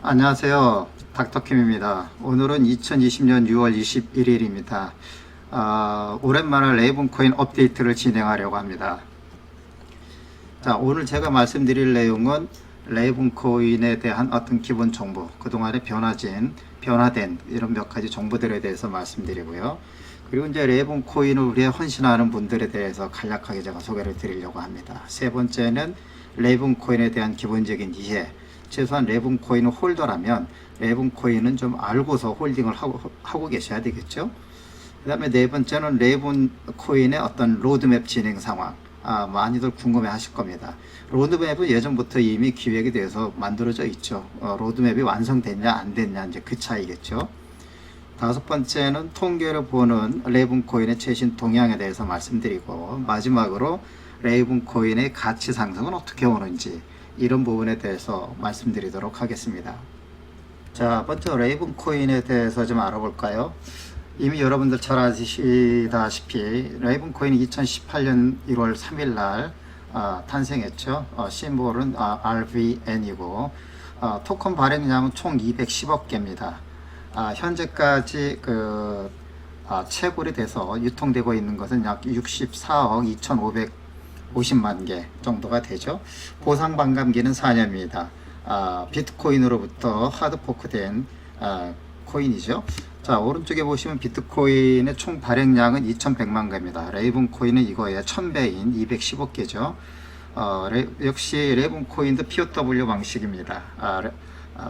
안녕하세요. 닥터킴입니다. 오늘은 2020년 6월 21일입니다. 오랜만에 레이븐코인 업데이트를 진행하려고 합니다. 자, 오늘 제가 말씀드릴 내용은 레이븐코인에 대한 어떤 기본 정보, 그동안에 변화된 이런 몇 가지 정보들에 대해서 말씀드리고요. 그리고 이제 레이븐코인을 위해 헌신하는 분들에 대해서 간략하게 제가 소개를 드리려고 합니다. 세 번째는 레이븐코인에 대한 기본적인 이해, 최소한 레이븐코인 홀더라면 레이븐코인은 좀 알고서 홀딩을 하고 계셔야 되겠죠. 그 다음에 네 번째는 레이븐코인의 어떤 로드맵 진행 상황. 많이들 궁금해 하실 겁니다. 로드맵은 예전부터 이미 기획이 돼서 만들어져 있죠. 로드맵이 완성됐냐 안 됐냐 이제 그 차이겠죠. 다섯 번째는 통계를 보는 레이븐코인의 최신 동향에 대해서 말씀드리고, 마지막으로 레이븐코인의 가치 상승은 어떻게 오는지 이런 부분에 대해서 말씀드리도록 하겠습니다. 자, 먼저 레이븐코인에 대해서 좀 알아볼까요? 이미 여러분들 잘 아시다시피 레이븐코인이 2018년 1월 3일 날 탄생했죠. 심볼은 RVN이고 토큰 발행량은 총 210억 개입니다. 현재까지 채굴이 돼서 유통되고 있는 것은 약 64억 2,550만 개 정도가 되죠. 보상 반감기는 4년입니다. 비트코인으로부터 하드포크된 코인이죠. 자, 오른쪽에 보시면 비트코인의 총 발행량은 2,100만 개입니다. 레이븐코인은 이거의 1000배인 210억 개죠. 역시 레이븐코인도 POW 방식입니다.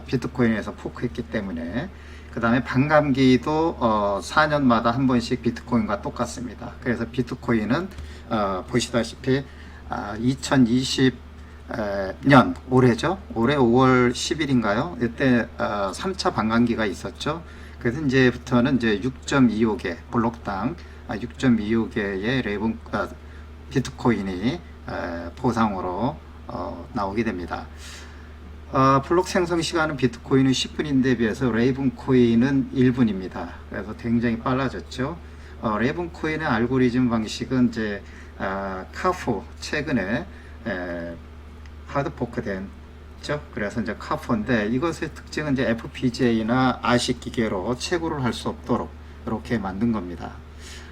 비트코인에서 포크했기 때문에. 그 다음에 반감기도 4년마다 한 번씩 비트코인과 똑같습니다. 그래서 비트코인은 보시다시피 2020년 올해죠. 올해 5월 10일인가요? 이때 3차 반감기가 있었죠. 그래서 이제부터는 이제 6.25개 블록당 6.25개의 비트코인이 보상으로 나오게 됩니다. 블록 생성 시간은 비트코인은 10분인데 비해서 레이븐코인은 1분입니다. 그래서 굉장히 빨라졌죠. 레이븐코인의 알고리즘 방식은 이제 카포 최근에 하드포크된 그래서 이제 카포인데, 이것의 특징은 이제 FPGA나 RC 기계로 채굴을 할 수 없도록 이렇게 만든 겁니다.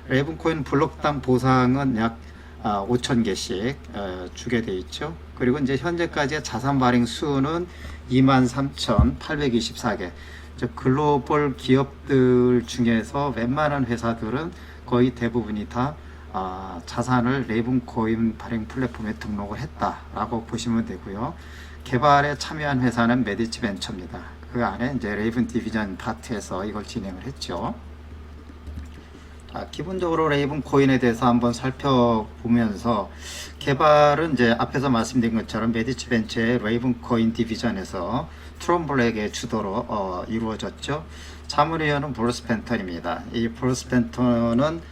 레이븐코인 블록당 보상은 약 5,000개씩 주게 돼 있죠. 그리고 이제 현재까지의 자산 발행 수는 23,824개. 글로벌 기업들 중에서 웬만한 회사들은 거의 대부분이 다 자산을 레이븐코인 발행 플랫폼에 등록을 했다라고 보시면 되고요. 개발에 참여한 회사는 메디치 벤처입니다. 그 안에 이제 레이븐 디비전 파트에서 이걸 진행을 했죠. 기본적으로 레이븐코인에 대해서 한번 살펴보면서, 개발은 이제 앞에서 말씀드린 것처럼 메디치 벤처의 레이븐코인 디비전에서 트롬블랙의 주도로 이루어졌죠. 자문위원은 브루스 펜턴입니다. 이 브루스 펜턴은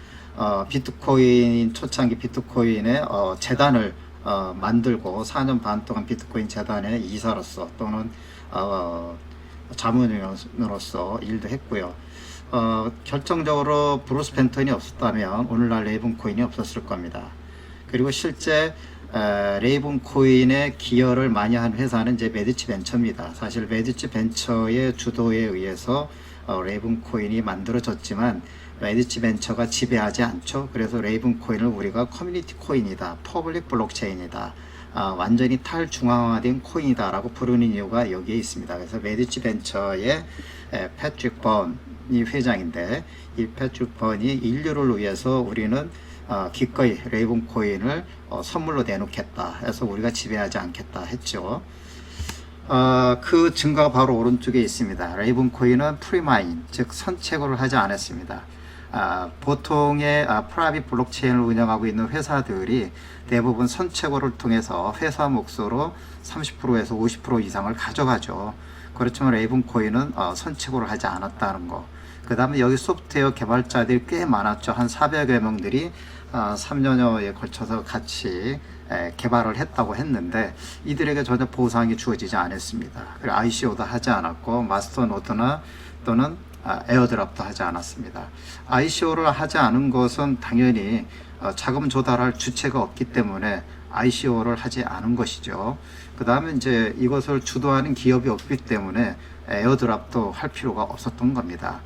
비트코인 초창기 비트코인의 재단을 만들고 4년 반 동안 비트코인 재단의 이사로서 또는 자문위원으로서 일도 했고요. 결정적으로 브루스 펜턴이 없었다면 오늘날 레이븐코인이 없었을 겁니다. 그리고 실제 레이븐코인에 기여를 많이 한 회사는 이제 메디치 벤처입니다. 사실 메디치 벤처의 주도에 의해서 레이븐코인이 만들어졌지만 메디치 벤처가 지배하지 않죠. 그래서 레이븐코인을 우리가 커뮤니티 코인이다, 퍼블릭 블록체인이다, 완전히 탈중앙화된 코인이다 라고 부르는 이유가 여기에 있습니다. 그래서 메디치 벤처의 패트릭 번이 회장인데, 이 패트릭 번이 인류를 위해서 우리는 기꺼이 레이븐코인을 선물로 내놓겠다 해서 우리가 지배하지 않겠다 했죠. 그 증거가 바로 오른쪽에 있습니다. 레이븐코인은 프리마인, 즉 선채굴을 하지 않았습니다. 보통의 프라이빗 블록체인을 운영하고 있는 회사들이 대부분 선채굴을 통해서 회사 몫으로 30%에서 50% 이상을 가져가죠. 그렇지만 레이븐코인은 선채굴을 하지 않았다는 거. 그 다음에 여기 소프트웨어 개발자들이 꽤 많았죠. 한 400여 명들이 3년여에 걸쳐서 같이 개발을 했다고 했는데, 이들에게 전혀 보상이 주어지지 않았습니다. 그리고 ICO도 하지 않았고 마스터노드나 또는 에어드랍도 하지 않았습니다. ICO를 하지 않은 것은 당연히 자금 조달할 주체가 없기 때문에 ICO를 하지 않은 것이죠. 그 다음에 이제 이것을 주도하는 기업이 없기 때문에 에어드랍도 할 필요가 없었던 겁니다.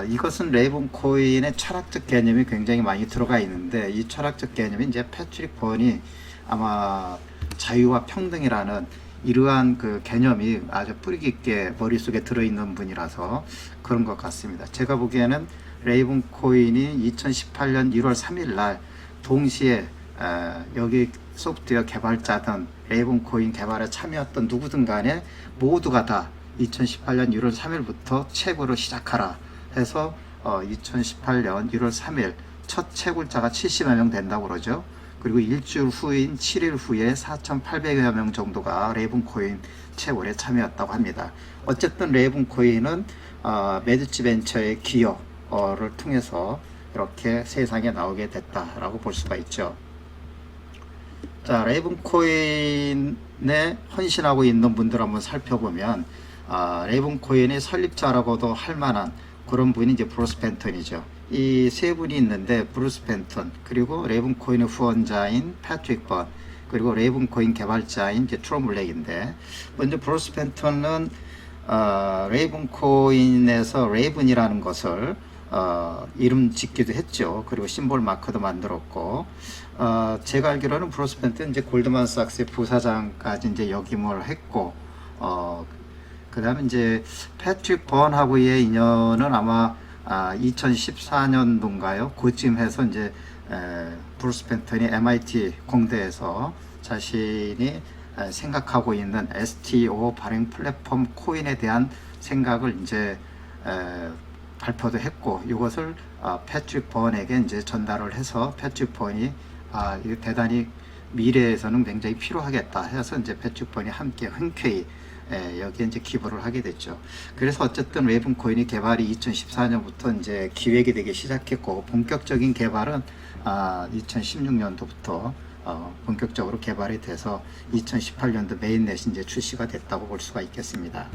이것은 레이븐코인의 철학적 개념이 굉장히 많이 들어가 있는데, 이 철학적 개념이 이제 패트릭 번이 아마 자유와 평등이라는 이러한 그 개념이 아주 뿌리 깊게 머릿속에 들어있는 분이라서 그런 것 같습니다. 제가 보기에는 레이븐코인이 2018년 1월 3일 날 동시에 여기 소프트웨어 개발자든 레이븐코인 개발에 참여했던 누구든 간에 모두가 다 2018년 1월 3일부터 채굴을 시작하라 해서 2018년 1월 3일 첫 채굴자가 70여 명 된다고 그러죠. 그리고 일주일 후인 7일 후에 4,800여 명 정도가 레이븐코인 채굴에 참여했다고 합니다. 어쨌든 레이븐코인은 메디치 벤처의 기여를 통해서 이렇게 세상에 나오게 됐다라고 볼 수가 있죠. 자, 레이븐코인에 헌신하고 있는 분들 한번 살펴보면 레이븐코인의 설립자라고도 할 만한 그런 분이 이제 브루스 벤턴이죠. 이 세 분이 있는데 브루스 벤턴, 그리고 레이븐코인의 후원자인 패트릭 번, 그리고 레이븐코인 개발자인 이제 트롬 블랙인데, 먼저 브루스 벤턴은 레이븐코인에서 레이븐이라는 것을 이름 짓기도 했죠. 그리고 심볼 마크도 만들었고, 제가 알기로는 브루스 벤턴 이제 골드만삭스의 부사장까지 이제 역임을 했고, 그 다음에 이제 패트릭 번하고의 인연은 아마 2014년도인가요? 그쯤 해서 이제 브루스 벤턴이 MIT 공대에서 자신이 생각하고 있는 STO 발행 플랫폼 코인에 대한 생각을 이제 발표도 했고, 이것을 패트릭 번에게 이제 전달을 해서 패트릭 번이 이거 대단히 미래에서는 굉장히 필요하겠다 해서 이제 패트릭 번이 함께 흔쾌히 여기에 이제 기부를 하게 됐죠. 그래서 어쨌든 레이븐코인이 개발이 2014년부터 이제 기획이 되기 시작했고, 본격적인 개발은 2016년도부터 본격적으로 개발이 돼서 2018년도 메인넷이 이제 출시가 됐다고 볼 수가 있겠습니다.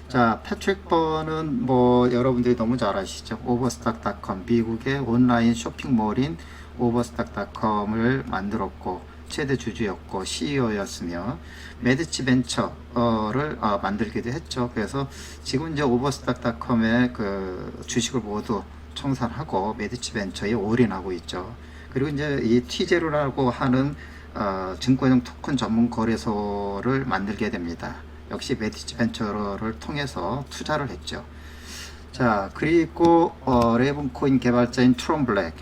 자, 패트릭 번은 뭐 여러분들이 너무 잘 아시죠. 오버스탁닷컴, 미국의 온라인 쇼핑몰인 오버스탁닷컴을 만들었고 최대 주주였고 CEO였으며 메디치 벤처를 만들기도 했죠. 그래서 지금 이제 오버스탁닷컴의 그 주식을 모두 청산하고 메디치 벤처에 올인하고 있죠. 그리고 이제 이 티제로라고 하는 증권형 토큰 전문 거래소를 만들게 됩니다. 역시 메디치 벤처를 통해서 투자를 했죠. 자, 그리고 레이븐코인 개발자인 트롬 블랙,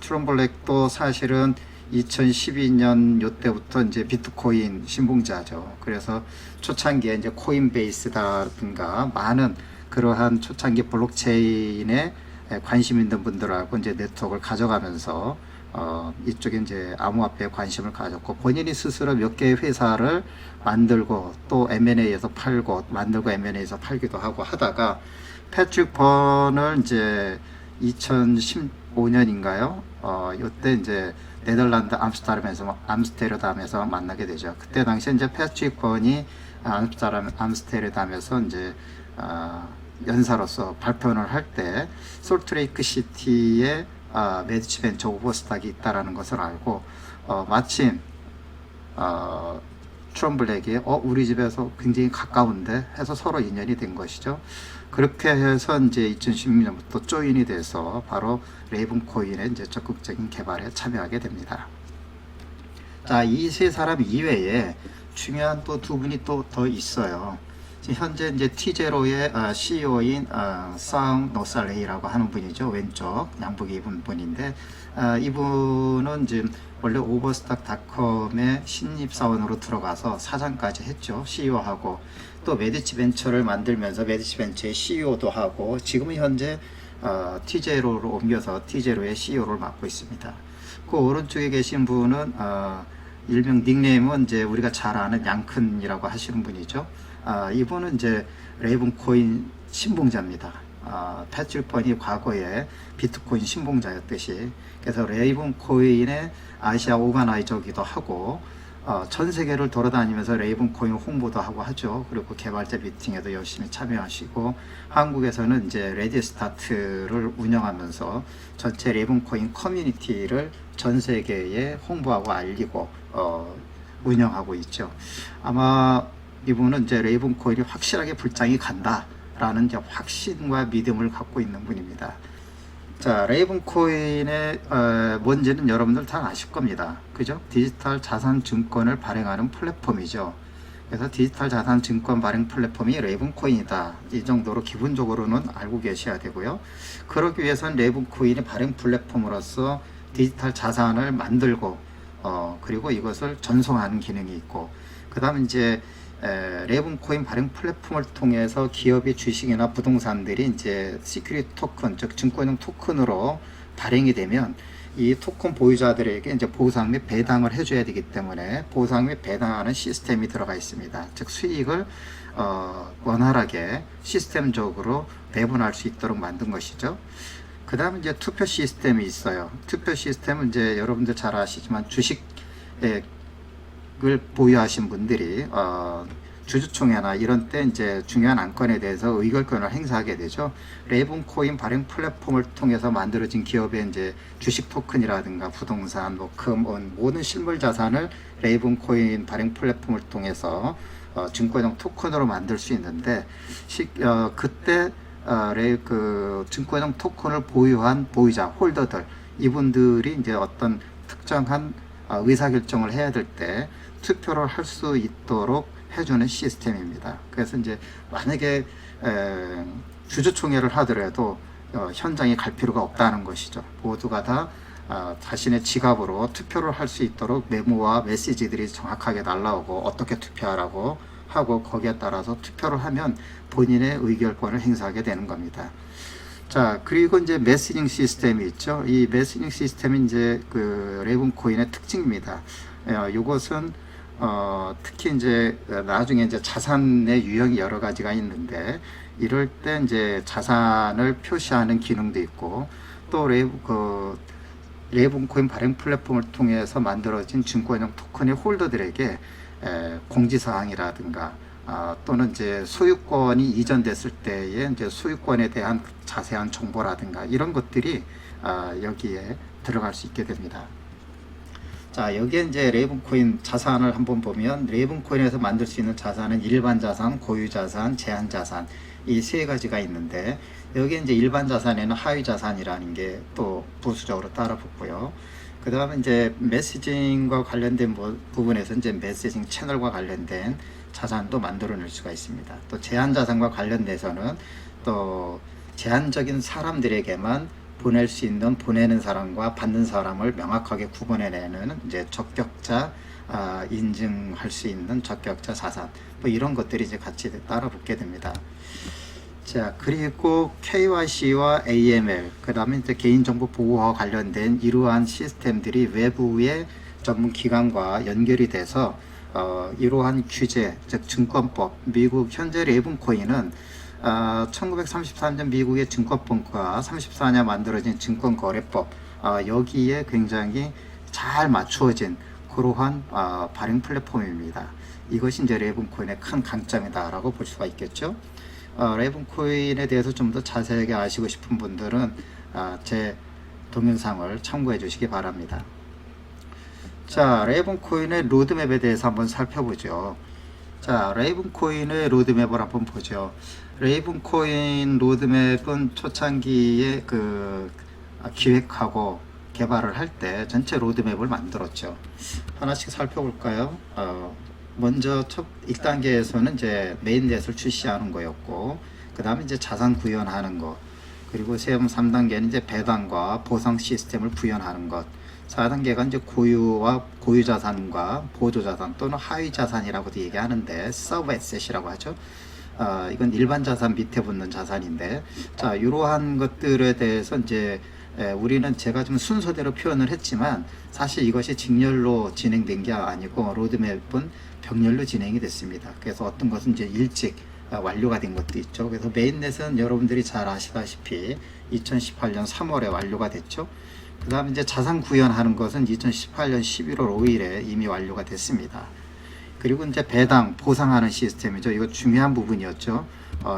트롬 블랙도 사실은 2012년 요때부터 이제 비트코인 신봉자죠. 그래서 초창기에 이제 코인베이스다든가 많은 그러한 초창기 블록체인에 관심 있는 분들하고 이제 네트워크를 가져가면서 이쪽에 이제 암호화폐에 관심을 가졌고, 본인이 스스로 몇 개의 회사를 만들고 또 M&A에서 팔고 만들고 M&A에서 팔기도 하고 하다가 패트릭 번을 이제 2015년인가요? 이때 이제 네덜란드 암스테르담에서 만나게 되죠. 그때 당시에 이제 패트릭 번이 암스테르담에서 이제 연사로서 발표를 할 때 솔트레이크 시티에 메디치 벤처 오버스탁이 있다라는 것을 알고 마침 트롬 블랙이 우리 집에서 굉장히 가까운데 해서 서로 인연이 된 것이죠. 그렇게 해서 이제 2016년부터 조인이 돼서 바로 레이븐코인의 이제 적극적인 개발에 참여하게 됩니다. 자, 이 세 사람 이외에 중요한 또 두 분이 또 더 있어요. 현재 이제 티제로의 CEO인 상 노살레이라고 하는 분이죠. 왼쪽 양복이 입은 분인데, 이분은 지금 원래 오버스탁닷컴의 신입사원으로 들어가서 사장까지 했죠. CEO하고 또 메디치 벤처를 만들면서 메디치 벤처의 CEO도 하고, 지금은 현재 티제로로 옮겨서 티제로의 CEO를 맡고 있습니다. 그 오른쪽에 계신 분은 일명 닉네임은 이제 우리가 잘 아는 양큰이라고 하시는 분이죠. 이분은 이제 레이븐코인 신봉자입니다. 패트릭 번이 과거에 비트코인 신봉자였듯이, 그래서 레이븐코인의 아시아 오가나이저기도 하고 전 세계를 돌아다니면서 레이븐코인 홍보도 하고 하죠. 그리고 개발자 미팅에도 열심히 참여하시고, 한국에서는 이제 레디스타트를 운영하면서 전체 레이븐코인 커뮤니티를 전 세계에 홍보하고 알리고 운영하고 있죠. 아마 이분은 이제 레이븐 코인이 확실하게 불장이 간다라는 이제 확신과 믿음을 갖고 있는 분입니다. 자, 레이븐 코인의 뭔지는 여러분들 다 아실 겁니다. 그죠? 디지털 자산 증권을 발행하는 플랫폼이죠. 그래서 디지털 자산 증권 발행 플랫폼이 레이븐 코인이다. 이 정도로 기본적으로는 알고 계셔야 되고요. 그러기 위해서는 레이븐 코인의 발행 플랫폼으로서 디지털 자산을 만들고 그리고 이것을 전송하는 기능이 있고, 그 다음에 이제 레이븐 코인 발행 플랫폼을 통해서 기업의 주식이나 부동산들이 이제 시큐리티 토큰, 즉 증권형 토큰으로 발행이 되면 이 토큰 보유자들에게 이제 보상 및 배당을 해줘야 되기 때문에 보상 및 배당하는 시스템이 들어가 있습니다. 즉 수익을 원활하게 시스템적으로 배분할 수 있도록 만든 것이죠. 그 다음에 이제 투표 시스템이 있어요. 투표 시스템은 이제 여러분들 잘 아시지만 주식을 보유하신 분들이 주주총회나 이런 때 이제 중요한 안건에 대해서 의결권을 행사하게 되죠. 레이븐 코인 발행 플랫폼을 통해서 만들어진 기업의 이제 주식 토큰이라든가 부동산, 뭐 금, 은 모든 실물 자산을 레이븐 코인 발행 플랫폼을 통해서 증권형 토큰으로 만들 수 있는데 그때 그 증권형 토큰을 보유한 보유자, 홀더들, 이분들이 이제 어떤 특정한 의사결정을 해야 될 때 투표를 할 수 있도록 해주는 시스템입니다. 그래서 이제 만약에 주주총회를 하더라도 현장에 갈 필요가 없다는 것이죠. 모두가 다 자신의 지갑으로 투표를 할 수 있도록 메모와 메시지들이 정확하게 날라오고 어떻게 투표하라고 하고 거기에 따라서 투표를 하면 본인의 의결권을 행사하게 되는 겁니다. 자, 그리고 이제 메시징 시스템이 있죠. 이 메시징 시스템이 이제 그 레이븐 코인의 특징입니다. 이것은 특히 이제 나중에 이제 자산의 유형이 여러 가지가 있는데, 이럴 때 이제 자산을 표시하는 기능도 있고, 또 레이븐 코인 발행 플랫폼을 통해서 만들어진 증권형 토큰의 홀더들에게 공지사항이라든가 또는 이제 소유권이 이전됐을 때의 이제 소유권에 대한 자세한 정보라든가 이런 것들이 여기에 들어갈 수 있게 됩니다. 자, 여기에 이제 레이븐 코인 자산을 한번 보면, 레이븐 코인에서 만들 수 있는 자산은 일반 자산, 고유 자산, 제한 자산, 이 세 가지가 있는데, 여기에 이제 일반 자산에는 하위 자산이라는 게 또 부수적으로 따라 붙고요. 그 다음에 이제 메시징과 관련된 부분에서 이제 메시징 채널과 관련된 자산도 만들어낼 수가 있습니다. 또 제한 자산과 관련돼서는 또 제한적인 사람들에게만 보낼 수 있는 보내는 사람과 받는 사람을 명확하게 구분해내는 이제 적격자 인증할 수 있는 적격자 자산, 뭐 이런 것들이 이제 같이 따라 붙게 됩니다. 자, 그리고 KYC와 AML, 그 다음에 이제 개인정보 보호와 관련된 이러한 시스템들이 외부의 전문 기관과 연결이 돼서 이러한 규제, 즉 증권법, 미국 현재 레이븐 코인은 1933년 미국의 증권법과 34년 만들어진 증권거래법, 여기에 굉장히 잘 맞추어진 그러한 발행 플랫폼입니다. 이것이 이제 레이븐 코인의 큰 강점이다라고 볼 수가 있겠죠. 레이븐 코인에 대해서 좀 더 자세하게 아시고 싶은 분들은 제 동영상을 참고해 주시기 바랍니다. 자, 레이븐 코인의 로드맵에 대해서 한번 살펴보죠. 자, 레이븐 코인의 로드맵을 한번 보죠. 레이븐 코인 로드맵은 초창기에 기획하고 개발을 할 때 전체 로드맵을 만들었죠. 하나씩 살펴볼까요? 먼저 1단계에서는 이제 메인넷을 출시하는 거였고, 그 다음에 이제 자산 구현하는 것, 그리고 3단계는 이제 배당과 보상 시스템을 구현하는 것, 4단계가 이제 고유 자산과 보조 자산 또는 하위 자산이라고도 얘기하는데 서브 에셋이라고 하죠. 이건 일반 자산 밑에 붙는 자산인데, 자, 이러한 것들에 대해서 이제 우리는 제가 좀 순서대로 표현을 했지만 사실 이것이 직렬로 진행된 게 아니고 로드맵은 병렬로 진행이 됐습니다. 그래서 어떤 것은 이제 일찍 완료가 된 것도 있죠. 그래서 메인넷은 여러분들이 잘 아시다시피 2018년 3월에 완료가 됐죠. 그 다음에 이제 자산 구현하는 것은 2018년 11월 5일에 이미 완료가 됐습니다. 그리고 이제 배당, 보상하는 시스템이죠. 이거 중요한 부분이었죠.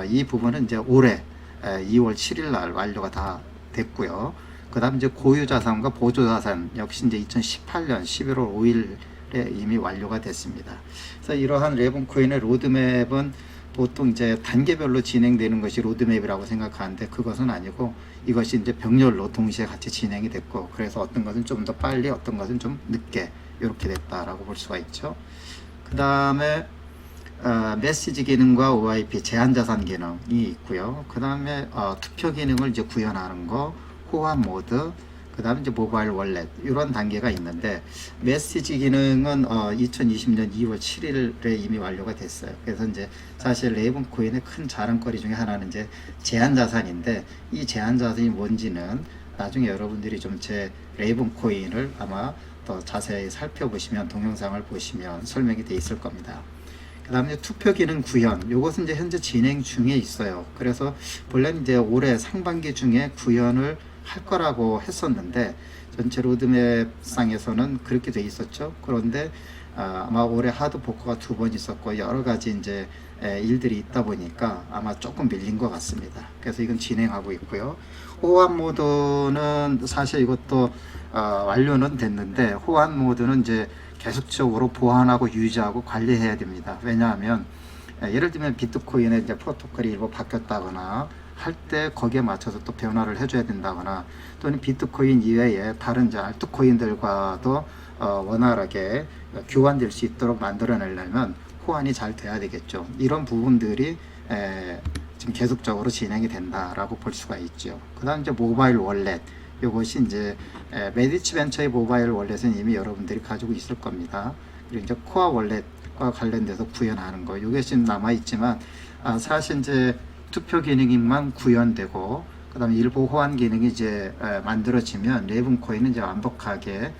이 부분은 이제 올해 2월 7일 날 완료가 다 됐고요. 그 다음 이제 고유 자산과 보조 자산 역시 이제 2018년 11월 5일 이미 완료가 됐습니다. 그래서 이러한 레븐코인의 로드맵은 보통 이제 단계별로 진행되는 것이 로드맵이라고 생각하는데 그것은 아니고 이것이 이제 병렬로 동시에 같이 진행이 됐고, 그래서 어떤 것은 좀 더 빨리, 어떤 것은 좀 늦게 이렇게 됐다라고 볼 수가 있죠. 그 다음에 메시지 기능과 OIP 제한자산 기능이 있고요. 그 다음에 투표 기능을 이제 구현하는 거, 호환 모드, 그 다음에 이제 모바일 월렛, 이런 단계가 있는데, 메시지 기능은 2020년 2월 7일에 이미 완료가 됐어요. 그래서 이제 사실 레이븐코인의 큰 자랑거리 중에 하나는 이제 제한자산인데, 이 제한자산이 뭔지는 나중에 여러분들이 좀 제 레이븐코인을 아마 더 자세히 살펴보시면, 동영상을 보시면 설명이 돼 있을 겁니다. 그 다음에 투표 기능 구현, 이것은 이제 현재 진행 중에 있어요. 그래서 본래는 이제 올해 상반기 중에 구현을 할 거라고 했었는데, 전체 로드맵 상에서는 그렇게 돼 있었죠. 그런데 아마 올해 하드 포커가 2번 있었고 여러 가지 이제 일들이 있다 보니까 아마 조금 밀린 것 같습니다. 그래서 이건 진행하고 있고요. 호환 모드는 사실 이것도 완료는 됐는데, 호환 모드는 이제 계속적으로 보완하고 유지하고 관리해야 됩니다. 왜냐하면 예를 들면 비트코인의 이제 프로토콜이 일부 바뀌었다거나 할 때 거기에 맞춰서 또 변화를 해줘야 된다거나, 또는 비트코인 이외에 다른 이제 알트코인들과도 원활하게 교환될 수 있도록 만들어내려면 호환이 잘 돼야 되겠죠. 이런 부분들이 지금 계속적으로 진행이 된다라고 볼 수가 있죠. 그 다음 이제 모바일 월렛, 이것이 이제 메디치 벤처의 모바일 월렛은 이미 여러분들이 가지고 있을 겁니다. 그리고 이제 코어 월렛과 관련돼서 구현하는 거, 이게 지금 남아 있지만 사실 이제 투표 기능만 구현되고, 그 다음에 일부 호환 기능이 이제 만들어지면 레이븐코인은 이제 완벽하게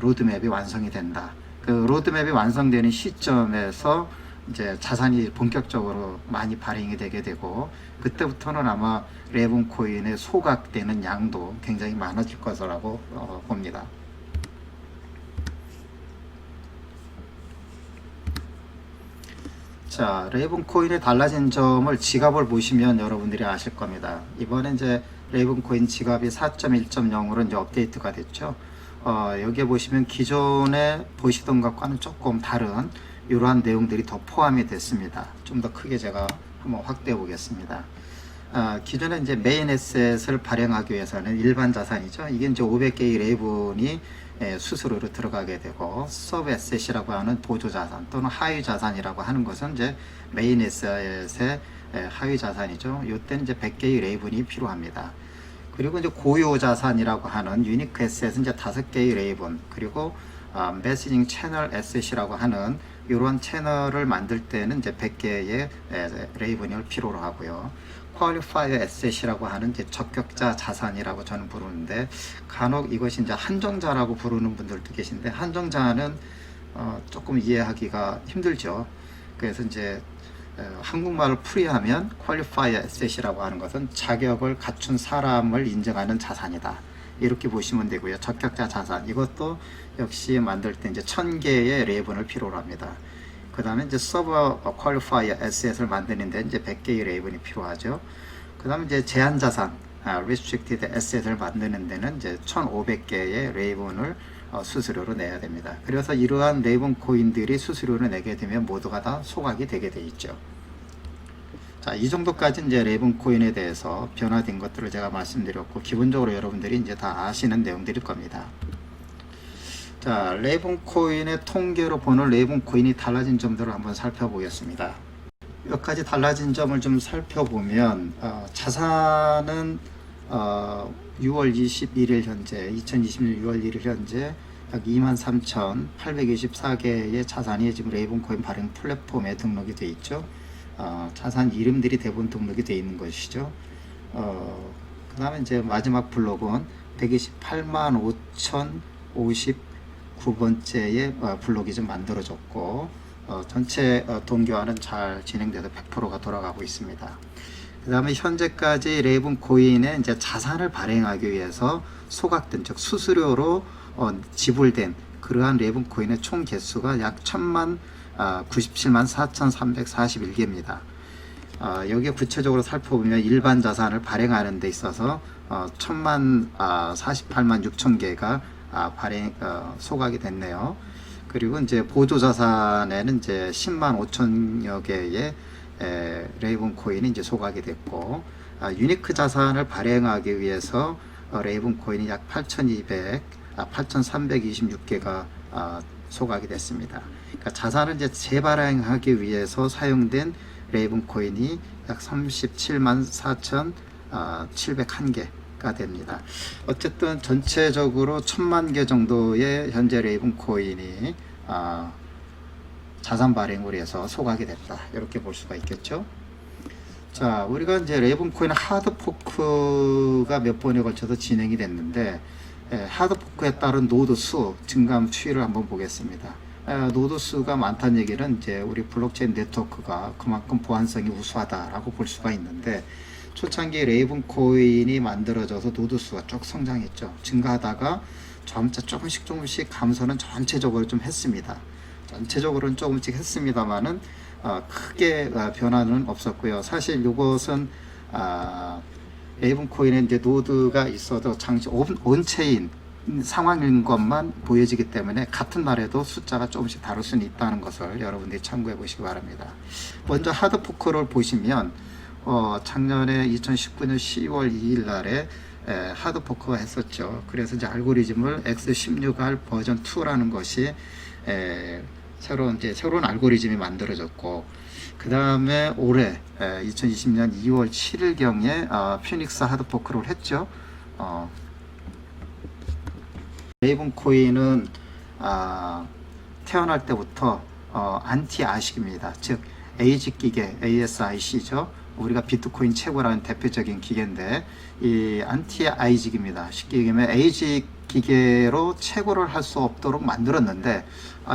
로드맵이 완성이 된다. 그 로드맵이 완성되는 시점에서 이제 자산이 본격적으로 많이 발행이 되게 되고, 그때부터는 아마 레이븐코인의 소각되는 양도 굉장히 많아질 것이라고 봅니다. 자, 레이븐코인의 달라진 점을 지갑을 보시면 여러분들이 아실 겁니다. 이번에 이제 레이븐코인 지갑이 4.1.0으로 이제 업데이트가 됐죠. 여기에 보시면 기존에 보시던 것과는 조금 다른 이러한 내용들이 더 포함이 됐습니다. 좀 더 크게 제가 한번 확대해 보겠습니다. 기존에 이제 메인 에셋을 발행하기 위해서는 일반 자산이죠. 이게 이제 500개의 레이븐이 수수료로 들어가게 되고, 서브 에셋이라고 하는 보조 자산 또는 하위 자산이라고 하는 것은 이제 메인 에셋의 하위 자산이죠. 이때는 이제 100개의 레이븐이 필요합니다. 그리고 이제 고유 자산이라고 하는 유니크 에셋은 이제 5개의 레이븐, 그리고 메시징 채널 에셋이라고 하는 이러한 채널을 만들 때는 이제 100개의 레이븐을 필요로 하고요. 퀄리파이어 에셋이라고 하는 이제 적격자 자산이라고 저는 부르는데, 간혹 이것이 이제 한정자라고 부르는 분들도 계신데, 한정자는 조금 이해하기가 힘들죠. 그래서 이제 한국말을 풀이하면 퀄리파이어 에셋이라고 하는 것은 자격을 갖춘 사람을 인정하는 자산이다, 이렇게 보시면 되고요. 적격자 자산, 이것도 역시 만들 때 이제 1000개의 레이븐을 필요로 합니다. 그 다음에 이제 서버 퀄리파이어 에셋을 만드는데 이제 100개의 레이븐이 필요하죠. 그 다음에 이제 제한 자산, restricted asset을 만드는 데는 이제 1500개의 레이븐을 수수료로 내야 됩니다. 그래서 이러한 레이븐 코인들이 수수료를 내게 되면 모두가 다 소각이 되게 돼 있죠. 자, 이 정도까지 이제 레이븐 코인에 대해서 변화된 것들을 제가 말씀드렸고, 기본적으로 여러분들이 이제 다 아시는 내용들일 겁니다. 자, 레이븐 코인의 통계로 보는 레이븐 코인이 달라진 점들을 한번 살펴보겠습니다. 몇 가지 달라진 점을 좀 살펴보면, 자산은 6월 21일 현재, 2020년 6월 1일 현재 약 23,824개의 자산이 지금 레이븐 코인 발행 플랫폼에 등록이 되어 있죠. 자산 이름들이 대부분 등록이 되어 있는 것이죠. 그 다음에 이제 마지막 블록은 128만 5,059번째의 블록이 좀 만들어졌고, 전체 동교환은 잘 진행돼서 100%가 돌아가고 있습니다. 그 다음에 현재까지 레이븐 코인의 이제 자산을 발행하기 위해서 소각된, 즉 수수료로 지불된 그러한 레이븐 코인의 총 개수가 약 97만 4,341개입니다. 여기에 구체적으로 살펴보면 일반 자산을 발행하는 데 있어서 48만 6천 개가 소각이 됐네요. 그리고 이제 보조 자산에는 이제 10만 5천여 개의 레이븐 코인이 이제 소각이 됐고, 유니크 자산을 발행하기 위해서 레이븐 코인이 약 8,326개가 소각이 됐습니다. 그러니까 자산을 이제 재발행하기 위해서 사용된 레이븐 코인이 약 37만 4,701개가 됩니다. 어쨌든 전체적으로 1,000만 개 정도의 현재 레이븐 코인이 자산 발행을 해서 소각이 됐다, 이렇게 볼 수가 있겠죠. 자, 우리가 이제 레이븐 코인 하드 포크가 몇 번에 걸쳐서 진행이 됐는데, 하드 포크에 따른 노드 수 증감 추이를 한번 보겠습니다. 노드 수가 많다는 얘기는 이제 우리 블록체인 네트워크가 그만큼 보안성이 우수하다라고 볼 수가 있는데, 초창기 레이븐 코인이 만들어져서 노드 수가 쭉 성장했죠. 증가하다가 점차 조금씩 감소는 전체적으로 좀 했습니다. 전체적으로는 조금씩 했습니다만은 크게 변화는 없었고요. 사실 이것은 레이븐 코인에 이제 노드가 있어도 장시 온체인 상황인 것만 보여지기 때문에 같은 날에도 숫자가 조금씩 다를 수는 있다는 것을 여러분들이 참고해 보시기 바랍니다. 먼저 하드 포크를 보시면 작년에 2019년 10월 2일 날에 하드 포크가 했었죠. 그래서 이제 알고리즘을 X16R 버전 2라는 것이 새로운 알고리즘이 만들어졌고, 그 다음에 올해 2020년 2월 7일경에 피닉스 하드 포크를 했죠. 레이븐 코인은 태어날 때부터 안티 아식입니다. 즉 에이지 기계, ASIC죠. 우리가 비트코인 최고라는 대표적인 기계인데, 이 안티 아이직입니다. 쉽게 얘기하면 에이지 기계로 최고를 할 수 없도록 만들었는데,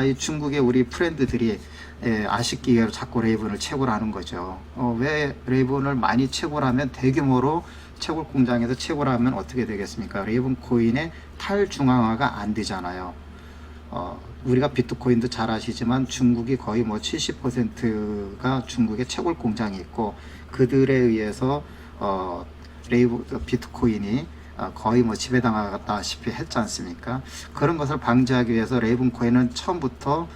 이 중국의 우리 프렌드들이 아식 기계로 자꾸 레이븐을 최고로 하는 거죠. 왜 레이븐을 많이 최고로 하면, 대규모로 채굴 공장에서 최고로 하면 어떻게 되겠습니까? 레이븐 코인의 탈중앙화가 안 되잖아요. 우리가 비트코인도 잘 아시지만 중국이 거의 뭐 70%가 중국의 채굴 공장이 있고, 그들에 의해서 비트코인이 거의 뭐 지배당하다시피 했지 않습니까? 그런 것을 방지하기 위해서 레이븐 코인은 처음부터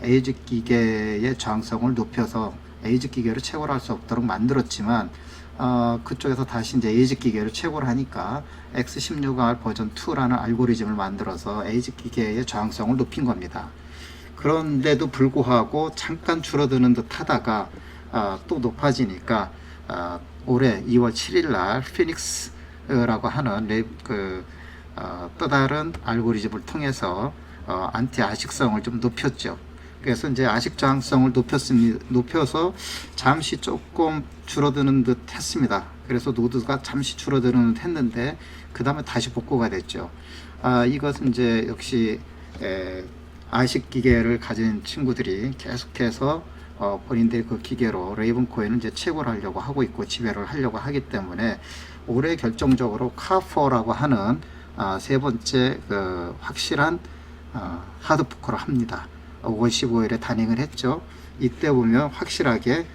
에이지 기계의 저항성을 높여서 에이지 기계로 채굴할 수 없도록 만들었지만, 그쪽에서 다시 이제 에이지 기계로 채굴을 하니까 X16R 버전 2라는 알고리즘을 만들어서 에이지 기계의 저항성을 높인 겁니다. 그런데도 불구하고 잠깐 줄어드는 듯 하다가 또 높아지니까 올해 2월 7일 날 피닉스라고 하는 또 다른 알고리즘을 통해서 안티 아식성을 좀 높였죠. 그래서 이제 아식 저항성을 높여서 잠시 조금 줄어드는 듯 했습니다. 그래서 노드가 잠시 줄어드는 듯 했는데, 그 다음에 다시 복구가 됐죠. 이것은 이제 역시 아식 기계를 가진 친구들이 계속해서 본인들이 그 기계로 레이븐 코인을 이제 채굴 하려고 하고 있고 지배를 하려고 하기 때문에, 올해 결정적으로 카4라고 하는 세 번째 확실한 하드 포크를 합니다. 5월 15일에 단행을 했죠. 이때 보면 확실하게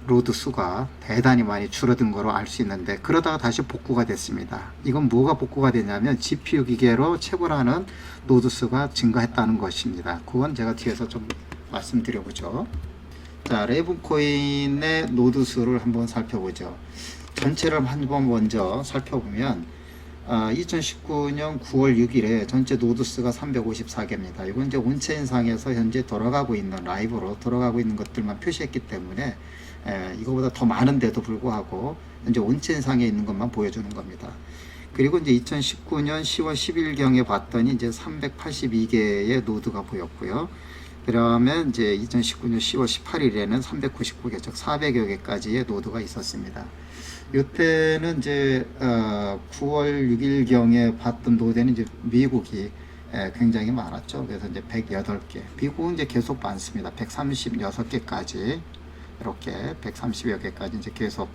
로드 수가 대단히 많이 줄어든 거로 알 수 있는데, 그러다가 다시 복구가 됐습니다. 이건 뭐가 복구가 되냐면 GPU 기계로 채굴하는 노드 수가 증가했다는 것입니다. 그건 제가 뒤에서 좀 말씀드려보죠. 자, 레이븐 코인의 노드 수를 한번 살펴보죠. 전체를 한번 먼저 살펴보면 2019년 9월 6일에 전체 노드수가 354개입니다. 이건 이제 온체인상에서 현재 돌아가고 있는, 라이브로 돌아가고 있는 것들만 표시했기 때문에 이거보다 더 많은데도 불구하고 현재 온체인상에 있는 것만 보여주는 겁니다. 그리고 이제 2019년 10월 10일경에 봤더니 이제 382개의 노드가 보였고요. 그러면 이제 2019년 10월 18일에는 399개, 즉 400여 개까지의 노드가 있었습니다. 이때는 이제 9월 6일경에 봤던 노드는 이제 미국이 굉장히 많았죠. 그래서 이제 108개. 미국은 이제 계속 많습니다. 136개까지, 이렇게 130여 개까지 이제 계속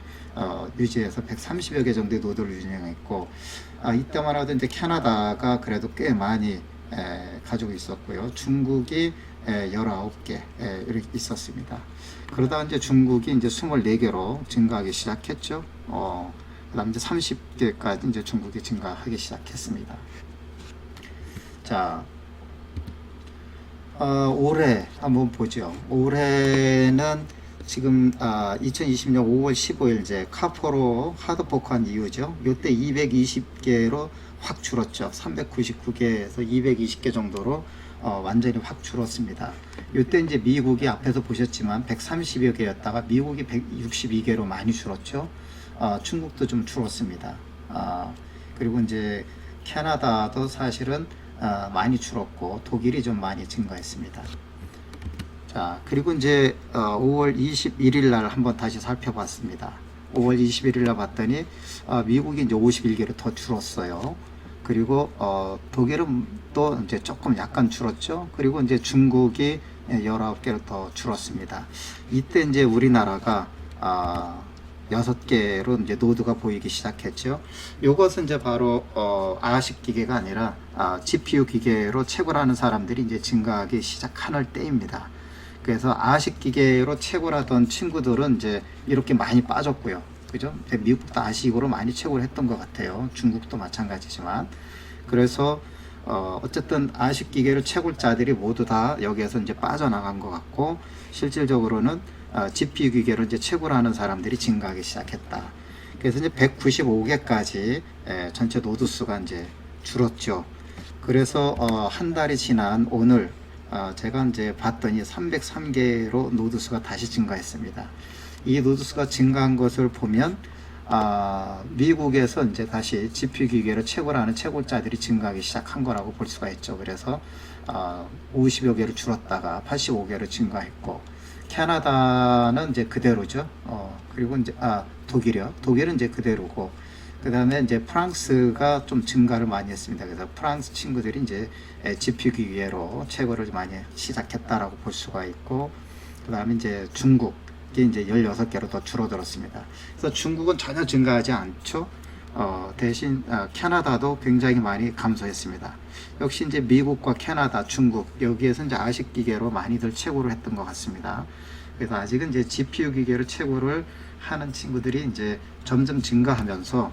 유지해서 130여 개 정도의 노드를 운영했고, 이때만 하도 이제 캐나다가 그래도 꽤 많이 가지고 있었고요. 중국이 19개 이렇게 있었습니다. 그러다 이제 중국이 이제 24개로 증가하기 시작했죠. 그 다음 이제 30개까지 이제 중국이 증가하기 시작했습니다. 자, 올해 한번 보죠. 올해는 지금 2020년 5월 15일 이제 카포로 하드포크한 이후죠. 이때 220개로 확 줄었죠. 399개에서 220개 정도로 완전히 확 줄었습니다. 이때 이제 미국이 앞에서 보셨지만 130여 개였다가 미국이 162개로 많이 줄었죠. 중국도 좀 줄었습니다. 그리고 이제 캐나다도 사실은 많이 줄었고 독일이 좀 많이 증가했습니다. 자, 그리고 이제 5월 21일 날 한번 다시 살펴봤습니다. 5월 21일 날 봤더니 미국이 이제 51개로 더 줄었어요. 그리고 독일은 또 이제 조금 약간 줄었죠. 그리고 이제 중국이 19개로 더 줄었습니다. 이때 이제 우리나라가 6개로 이제 노드가 보이기 시작했죠. 이것은 이제 바로 아식 기계가 아니라 GPU 기계로 채굴하는 사람들이 이제 증가하기 시작하는 때입니다. 그래서 아식 기계로 채굴하던 친구들은 이제 이렇게 많이 빠졌고요. 그죠? 미국도 아식으로 많이 채굴 했던 것 같아요. 중국도 마찬가지지만. 그래서 어쨌든 아식 기계를 채굴자들이 모두 다 여기에서 이제 빠져나간 것 같고, 실질적으로는 GPU 기계로 이제 채굴하는 사람들이 증가하기 시작했다. 그래서 이제 195개까지 전체 노드 수가 이제 줄었죠. 그래서 한 달이 지난 오늘 제가 이제 봤더니 303개로 노드 수가 다시 증가했습니다. 이 노드 수가 증가한 것을 보면 미국에서 이제 다시 GPU 기계로 채굴하는 채굴자들이 증가하기 시작한 거라고 볼 수가 있죠. 그래서 50여 개로 줄었다가 85개로 증가했고, 캐나다는 이제 그대로죠. 그리고 이제 독일이요. 독일은 이제 그대로고, 그 다음에 이제 프랑스가 좀 증가를 많이 했습니다. 그래서 프랑스 친구들이 이제 GPU 기계로 채굴을 많이 시작했다라고 볼 수가 있고, 그 다음에 이제 중국이 이제 16개로 더 줄어들었습니다. 그래서 중국은 전혀 증가하지 않죠. 대신 캐나다도 굉장히 많이 감소했습니다. 역시 이제 미국과 캐나다, 중국 여기에서 이제 아식 기계로 많이들 채굴을 했던 것 같습니다. 그래서 아직은 이제 GPU 기계로 채굴을 하는 친구들이 이제 점점 증가하면서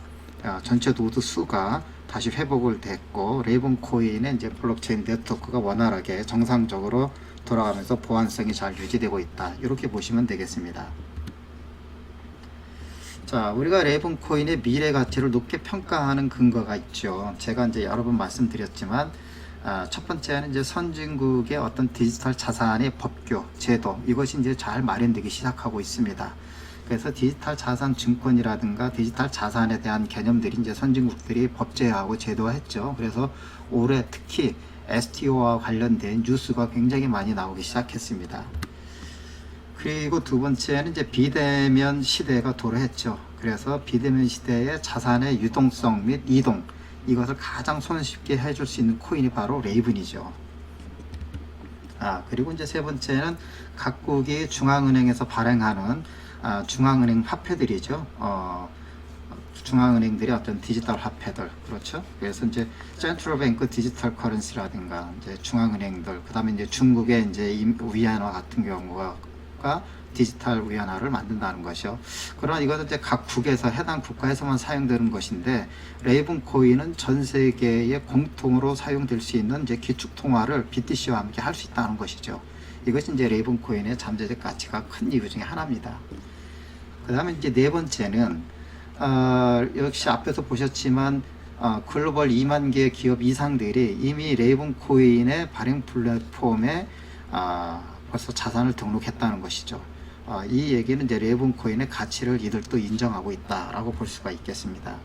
전체 노드 수가 다시 회복을 됐고, 레이븐 코인의 이제 블록체인 네트워크가 원활하게 정상적으로 돌아가면서 보안성이 잘 유지되고 있다. 이렇게 보시면 되겠습니다. 자, 우리가 레이븐 코인의 미래 가치를 높게 평가하는 근거가 있죠. 제가 이제 여러 번 말씀드렸지만, 첫 번째는 이제 선진국의 어떤 디지털 자산의 법규, 제도, 이것이 이제 잘 마련되기 시작하고 있습니다. 그래서 디지털 자산 증권이라든가 디지털 자산에 대한 개념들이 이제 선진국들이 법제화하고 제도화했죠. 그래서 올해 특히 STO와 관련된 뉴스가 굉장히 많이 나오기 시작했습니다. 그리고 두 번째는 이제 비대면 시대가 도래했죠. 그래서 비대면 시대의 자산의 유동성 및 이동, 이것을 가장 손쉽게 해줄 수 있는 코인이 바로 레이븐이죠. 그리고 이제 세 번째는 각국이 중앙은행에서 발행하는 중앙은행 화폐들이죠. 중앙은행들이 어떤 디지털 화폐들, 그렇죠. 그래서 이제 센트럴 뱅크 디지털 커런시라든가 이제 중앙은행들, 그 다음에 이제 중국의 이제 위안화 같은 경우가 디지털 위안화를 만든다는 것이요. 그러나 이것은 이제 각 국에서 해당 국가에서만 사용되는 것인데, 레이븐 코인은 전 세계에 공통으로 사용될 수 있는 이제 기축 통화를 BTC와 함께 할 수 있다는 것이죠. 이것이 이제 레이븐 코인의 잠재적 가치가 큰 이유 중에 하나입니다. 그 다음에 이제 네 번째는 역시 앞에서 보셨지만 글로벌 2만 개의 기업 이상들이 이미 레이븐 코인의 발행 플랫폼에 벌써 자산을 등록했다는 것이죠. 이 얘기는 이제 레이븐 코인의 가치를 이들도 인정하고 있다라고 볼 수가 있겠습니다.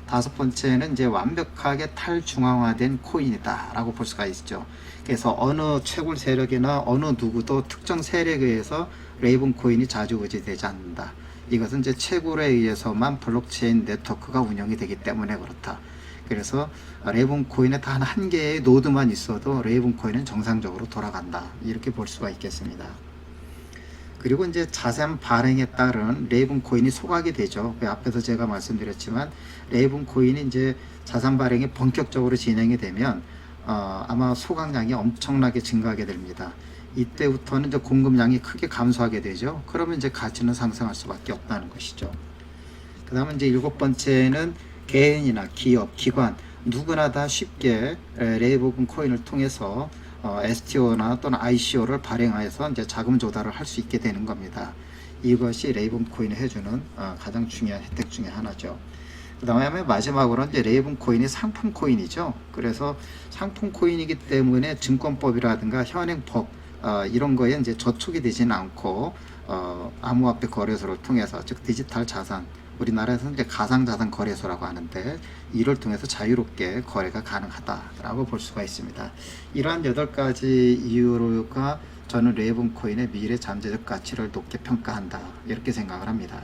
다섯 번째는 이제 완벽하게 탈중앙화된 코인이다라고 볼 수가 있죠. 그래서 어느 채굴 세력이나 어느 누구도 특정 세력에 의해서 레이븐 코인이 좌지우지되지 않는다. 이것은 이제 채굴에 의해서만 블록체인 네트워크가 운영이 되기 때문에 그렇다. 그래서 레이븐 코인에 단 한 개의 노드만 있어도 레이븐 코인은 정상적으로 돌아간다. 이렇게 볼 수가 있겠습니다. 그리고 이제 자산 발행에 따른 레이븐 코인이 소각이 되죠. 그 앞에서 제가 말씀드렸지만, 레이븐 코인이 이제 자산 발행이 본격적으로 진행이 되면 아마 소각량이 엄청나게 증가하게 됩니다. 이때부터는 이제 공급량이 크게 감소하게 되죠. 그러면 이제 가치는 상승할 수밖에 없다는 것이죠. 그 다음에 이제 일곱 번째는 개인이나 기업, 기관 누구나 다 쉽게 레이븐 코인을 통해서 STO나 또는 ICO를 발행해서 이제 자금 조달을 할 수 있게 되는 겁니다. 이것이 레이븐 코인이 해주는 가장 중요한 혜택 중에 하나죠. 그 다음에 마지막으로 이제 레이븐 코인이 상품 코인이죠. 그래서 상품 코인이기 때문에 증권법이라든가 현행법 이런 거에 이제 저촉이 되지는 않고 암호화폐 거래소를 통해서, 즉 디지털 자산, 우리나라에서는 이제 가상자산 거래소라고 하는데, 이를 통해서 자유롭게 거래가 가능하다라고 볼 수가 있습니다. 이러한 8가지 이유가 저는 레이븐 코인의 미래 잠재적 가치를 높게 평가한다, 이렇게 생각을 합니다.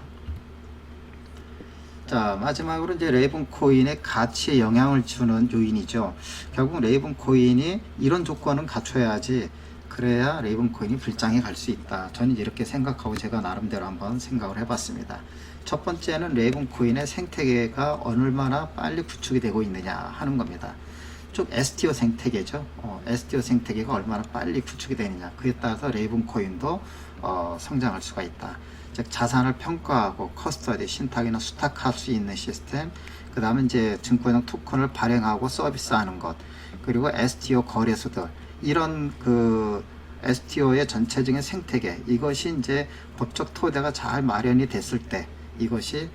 자, 마지막으로 이제 레이븐 코인의 가치에 영향을 주는 요인이죠. 결국 레이븐 코인이 이런 조건은 갖춰야지, 그래야 레이븐 코인이 불장에 갈 수 있다. 저는 이렇게 생각하고 제가 나름대로 한번 생각을 해봤습니다. 첫 번째는 레이븐 코인의 생태계가 얼마나 빨리 구축이 되고 있느냐 하는 겁니다. 쭉 STO 생태계죠. STO 생태계가 얼마나 빨리 구축이 되느냐, 그에 따라서 레이븐 코인도 성장할 수가 있다. 즉 자산을 평가하고 커스터디, 신탁이나 수탁할 수 있는 시스템, 그 다음에 이제 증권형 토큰을 발행하고 서비스하는 것, 그리고 STO 거래소들, 이런 그 STO의 전체적인 생태계, 이것이 이제 법적 토대가 잘 마련이 됐을 때 이것이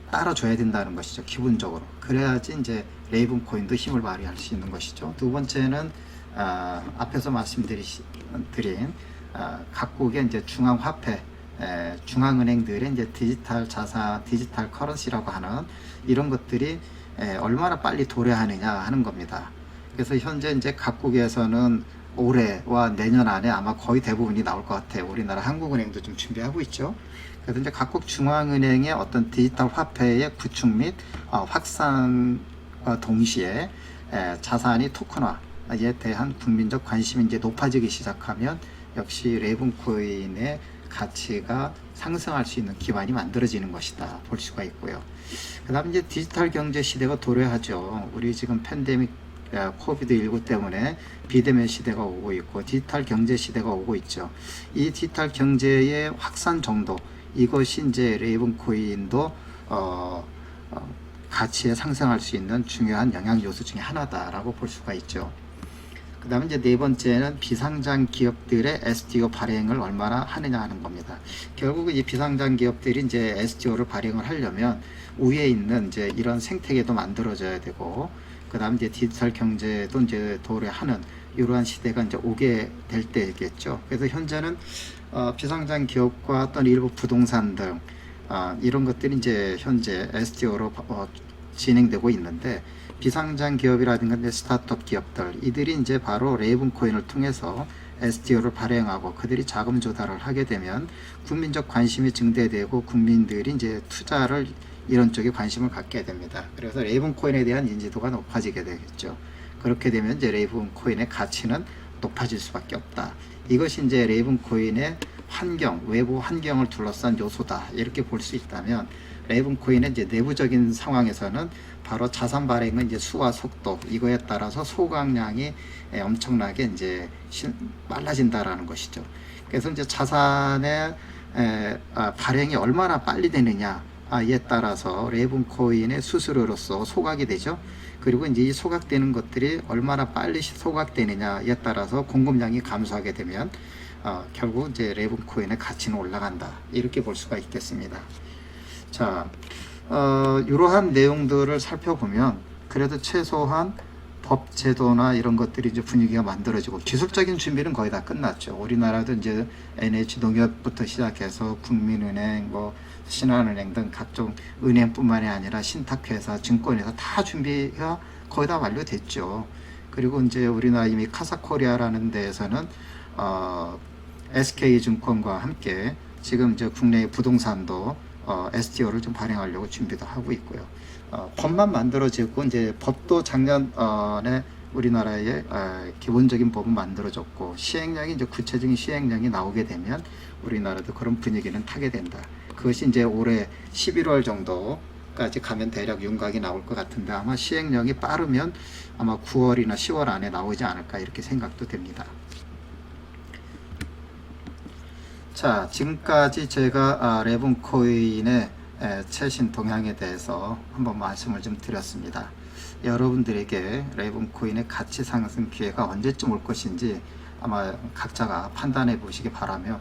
따라줘야 된다는 것이죠. 기본적으로. 그래야지 이제 레이븐 코인도 힘을 발휘할 수 있는 것이죠. 두 번째는 앞에서 말씀드린 각국의 이제 중앙화폐, 중앙은행들의 이제 디지털 자산, 디지털 커런시라고 하는 이런 것들이 얼마나 빨리 도래하느냐 하는 겁니다. 그래서 현재 이제 각국에서는 올해와 내년 안에 아마 거의 대부분이 나올 것 같아요. 우리나라 한국은행도 좀 준비하고 있죠. 그래서 이제 각국 중앙은행의 어떤 디지털 화폐의 구축 및 확산과 동시에 자산이 토큰화에 대한 국민적 관심이 이제 높아지기 시작하면 역시 레이븐 코인의 가치가 상승할 수 있는 기반이 만들어지는 것이다 볼 수가 있고요. 그 다음에 이제 디지털 경제 시대가 도래하죠. 우리 지금 팬데믹 코비드19 때문에 비대면 시대가 오고 있고 디지털 경제 시대가 오고 있죠. 이 디지털 경제의 확산 정도, 이것이 이제 레이븐 코인도 가치에 상승할 수 있는 중요한 영향 요소 중에 하나다라고 볼 수가 있죠. 그 다음에 이제 네 번째는 비상장 기업들의 STO 발행을 얼마나 하느냐 하는 겁니다. 결국 이 비상장 기업들이 이제 STO를 발행을 하려면 위에 있는 이제 이런 생태계도 만들어져야 되고, 그 다음 이제 디지털 경제도 이제 도래하는 이러한 시대가 이제 오게 될 때겠죠. 그래서 현재는 비상장 기업과 어떤 일부 부동산 등 이런 것들이 이제 현재 STO로 진행되고 있는데, 비상장 기업이라든가 스타트업 기업들, 이들이 이제 바로 레이븐 코인을 통해서 STO를 발행하고 그들이 자금 조달을 하게 되면 국민적 관심이 증대되고 국민들이 이제 투자를 이런 쪽에 관심을 갖게 됩니다. 그래서 레이븐 코인에 대한 인지도가 높아지게 되겠죠. 그렇게 되면 이제 레이븐 코인의 가치는 높아질 수밖에 없다. 이것이 이제 레이븐 코인의 환경, 외부 환경을 둘러싼 요소다, 이렇게 볼 수 있다면, 레이븐 코인의 이제 내부적인 상황에서는 바로 자산 발행의 이제 수와 속도, 이거에 따라서 소각량이 엄청나게 이제 빨라진다라는 것이죠. 그래서 이제 자산의 발행이 얼마나 빨리 되느냐에 따라서 레이븐 코인의 수수료로서 소각이 되죠. 그리고 이제 이 소각되는 것들이 얼마나 빨리 소각되느냐에 따라서 공급량이 감소하게 되면 결국 이제 레이븐 코인의 가치는 올라간다, 이렇게 볼 수가 있겠습니다. 자, 이러한 내용들을 살펴보면 그래도 최소한 법 제도나 이런 것들이 이제 분위기가 만들어지고, 기술적인 준비는 거의 다 끝났죠. 우리나라도 이제 NH농협부터 시작해서 국민은행, 신한은행 등 각종 은행뿐만이 아니라 신탁회사, 증권회사 다 준비가 거의 다 완료됐죠. 그리고 이제 우리나라 이미 카사코리아라는 데에서는 SK증권과 함께 지금 이제 국내의 부동산도 STO를 좀 발행하려고 준비도 하고 있고요. 법만 만들어지고 이제 법도 작년에 우리나라의 기본적인 법은 만들어졌고, 시행령이 이제 구체적인 시행령이 나오게 되면 우리나라도 그런 분위기는 타게 된다. 그것이 이제 올해 11월 정도까지 가면 대략 윤곽이 나올 것 같은데, 아마 시행령이 빠르면 아마 9월이나 10월 안에 나오지 않을까, 이렇게 생각도 됩니다. 자, 지금까지 제가 레이븐 코인의 최신 동향에 대해서 한번 말씀을 좀 드렸습니다. 여러분들에게 레이븐코인의 가치 상승 기회가 언제쯤 올 것인지 아마 각자가 판단해 보시기 바라며,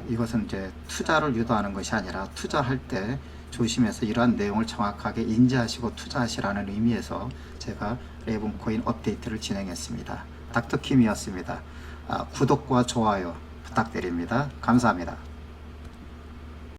이것은 이제 투자를 유도하는 것이 아니라 투자할 때 조심해서 이러한 내용을 정확하게 인지하시고 투자하시라는 의미에서 제가 레이븐코인 업데이트를 진행했습니다. 닥터킴이었습니다. 구독과 좋아요 부탁드립니다. 감사합니다.